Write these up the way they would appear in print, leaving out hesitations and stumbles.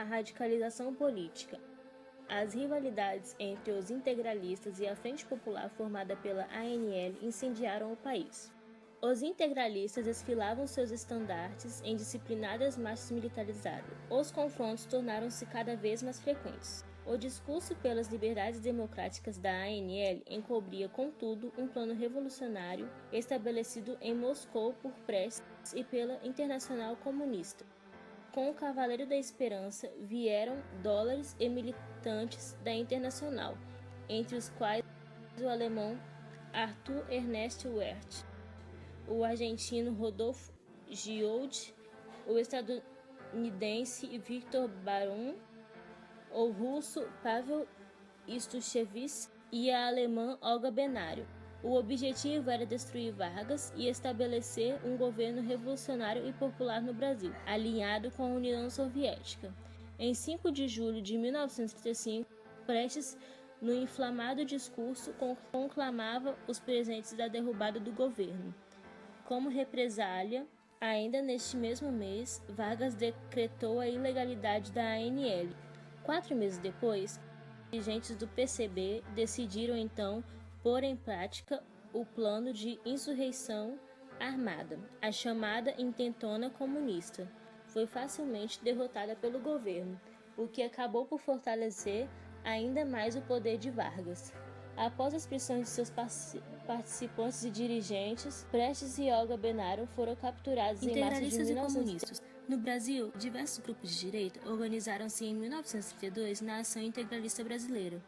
a radicalização política. As rivalidades entre os integralistas e a Frente Popular formada pela ANL incendiaram o país. Os integralistas desfilavam seus estandartes em disciplinadas marchas militarizadas. Os confrontos tornaram-se cada vez mais frequentes. O discurso pelas liberdades democráticas da ANL encobria, contudo, um plano revolucionário estabelecido em Moscou por Prestes e pela Internacional Comunista. Com o Cavaleiro da Esperança vieram dólares e militantes da Internacional, entre os quais o alemão Arthur Ernst Werth, o argentino Rodolfo Giold, o estadunidense Victor Baron, o russo Pavel Stushevsky e a alemã Olga Benário. O objetivo era destruir Vargas e estabelecer um governo revolucionário e popular no Brasil, alinhado com a União Soviética. Em 5 de julho de 1935, Prestes, no inflamado discurso, conclamava os presentes da derrubada do governo. Como represália, ainda neste mesmo mês, Vargas decretou a ilegalidade da ANL. 4 meses depois, os dirigentes do PCB decidiram então pôr em prática o plano de insurreição armada. A chamada Intentona Comunista foi facilmente derrotada pelo governo, o que acabou por fortalecer ainda mais o poder de Vargas. Após as prisões de seus participantes e dirigentes, Prestes e Olga Benário foram capturados em março de 1900. No Brasil, diversos grupos de direita organizaram-se em 1932 na Ação Integralista Brasileira,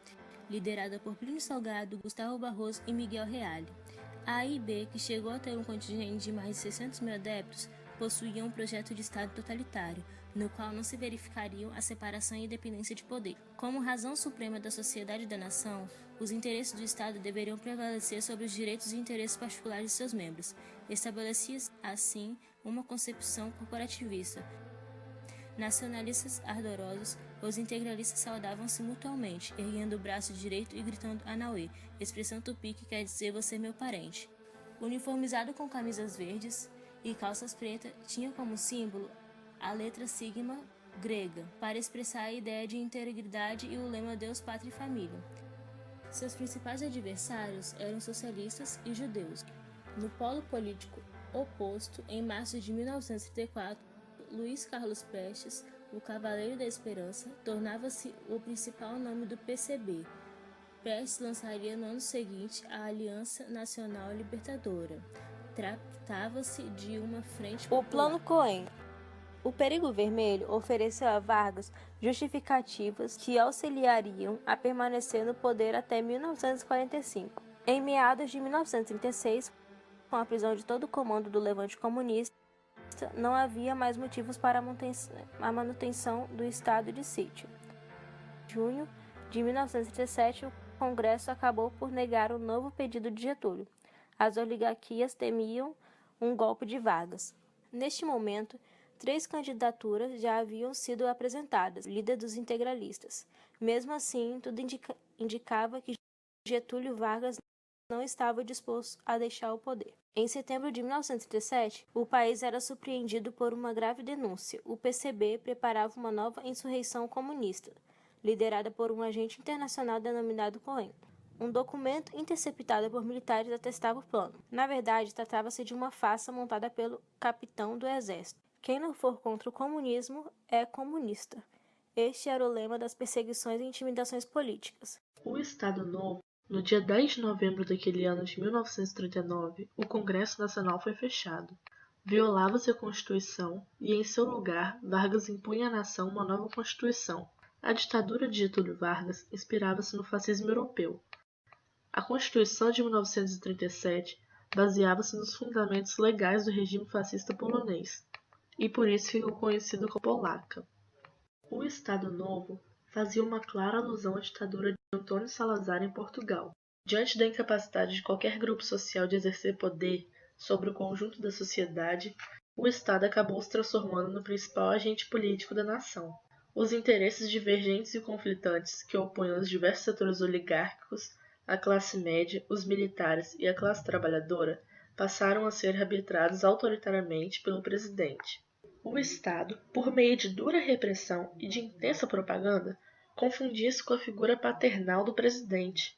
liderada por Plínio Salgado, Gustavo Barroso e Miguel Reale. A AIB, que chegou a ter um contingente de mais de 600 mil adeptos, possuía um projeto de Estado totalitário, no qual não se verificariam a separação e independência de poder. Como razão suprema da sociedade e da nação, os interesses do Estado deveriam prevalecer sobre os direitos e interesses particulares de seus membros. Estabelecia-se, assim, uma concepção corporativista. Nacionalistas ardorosos, os integralistas saudavam-se mutuamente, erguendo o braço direito e gritando Anauê, expressão tupi que quer dizer você meu parente. Uniformizado com camisas verdes e calças pretas, tinha como símbolo a letra sigma grega, para expressar a ideia de integridade e o lema Deus, Pátria e Família. Seus principais adversários eram socialistas e judeus. No polo político oposto, em março de 1934, Luiz Carlos Prestes, o Cavaleiro da Esperança, tornava-se o principal nome do PCB. Prestes lançaria no ano seguinte a Aliança Nacional Libertadora. Tratava-se de uma frente popular. O Plano Cohen. O Perigo Vermelho ofereceu a Vargas justificativas que auxiliariam a permanecer no poder até 1945. Em meados de 1936, com a prisão de todo o comando do Levante Comunista, não havia mais motivos para a manutenção do estado de sítio. Em junho de 1937, o Congresso acabou por negar o novo pedido de Getúlio. As oligarquias temiam um golpe de Vargas. Neste momento, 3 candidaturas já haviam sido apresentadas, líder dos integralistas. Mesmo assim, tudo indicava que Getúlio Vargas não estava disposto a deixar o poder. Em setembro de 1937, o país era surpreendido por uma grave denúncia. O PCB preparava uma nova insurreição comunista, liderada por um agente internacional denominado Cohen. Um documento interceptado por militares atestava o plano. Na verdade, tratava-se de uma farsa montada pelo capitão do exército. Quem não for contra o comunismo é comunista. Este era o lema das perseguições e intimidações políticas. O Estado Novo. No dia 10 de novembro daquele ano de 1939, o Congresso Nacional foi fechado. Violava-se a Constituição e, em seu lugar, Vargas impunha à nação uma nova Constituição. A ditadura de Getúlio Vargas inspirava-se no fascismo europeu. A Constituição de 1937 baseava-se nos fundamentos legais do regime fascista polonês, e por isso ficou conhecido como Polaca. O Estado Novo fazia uma clara alusão à ditadura de Antônio Salazar em Portugal. Diante da incapacidade de qualquer grupo social de exercer poder sobre o conjunto da sociedade, o Estado acabou se transformando no principal agente político da nação. Os interesses divergentes e conflitantes que opunham os diversos setores oligárquicos, a classe média, os militares e a classe trabalhadora passaram a ser arbitrados autoritariamente pelo presidente. O Estado, por meio de dura repressão e de intensa propaganda, confundia-se com a figura paternal do presidente.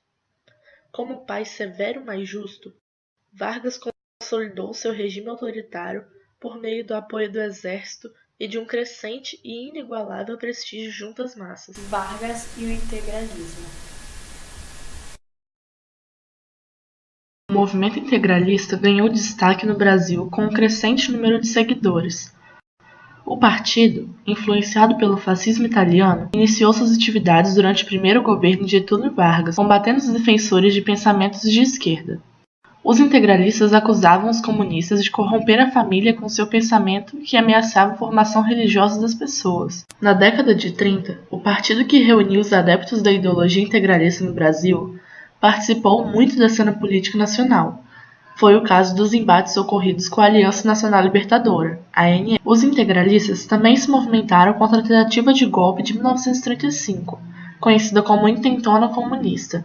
Como pai severo, mas justo, Vargas consolidou seu regime autoritário por meio do apoio do exército e de um crescente e inigualável prestígio junto às massas. Vargas e o integralismo. O movimento integralista ganhou destaque no Brasil com um crescente número de seguidores. O partido, influenciado pelo fascismo italiano, iniciou suas atividades durante o primeiro governo de Getúlio Vargas, combatendo os defensores de pensamentos de esquerda. Os integralistas acusavam os comunistas de corromper a família com seu pensamento que ameaçava a formação religiosa das pessoas. Na década de 30, o partido que reuniu os adeptos da ideologia integralista no Brasil participou muito da cena política nacional. Foi o caso dos embates ocorridos com a Aliança Nacional Libertadora, ANL. Os integralistas também se movimentaram contra a tentativa de golpe de 1935, conhecida como Intentona Comunista.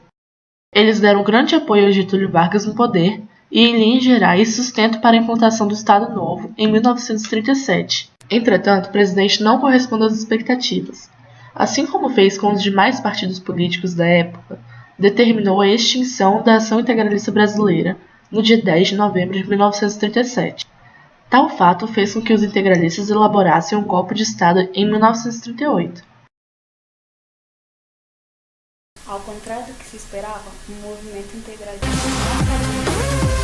Eles deram grande apoio a Getúlio Vargas no poder e, em linhas gerais, sustento para a implantação do Estado Novo em 1937. Entretanto, o presidente não correspondeu às expectativas. Assim como fez com os demais partidos políticos da época, determinou a extinção da Ação Integralista Brasileira no dia 10 de novembro de 1937. Tal fato fez com que os integralistas elaborassem um golpe de Estado em 1938. Ao contrário do que se esperava, o movimento integralista não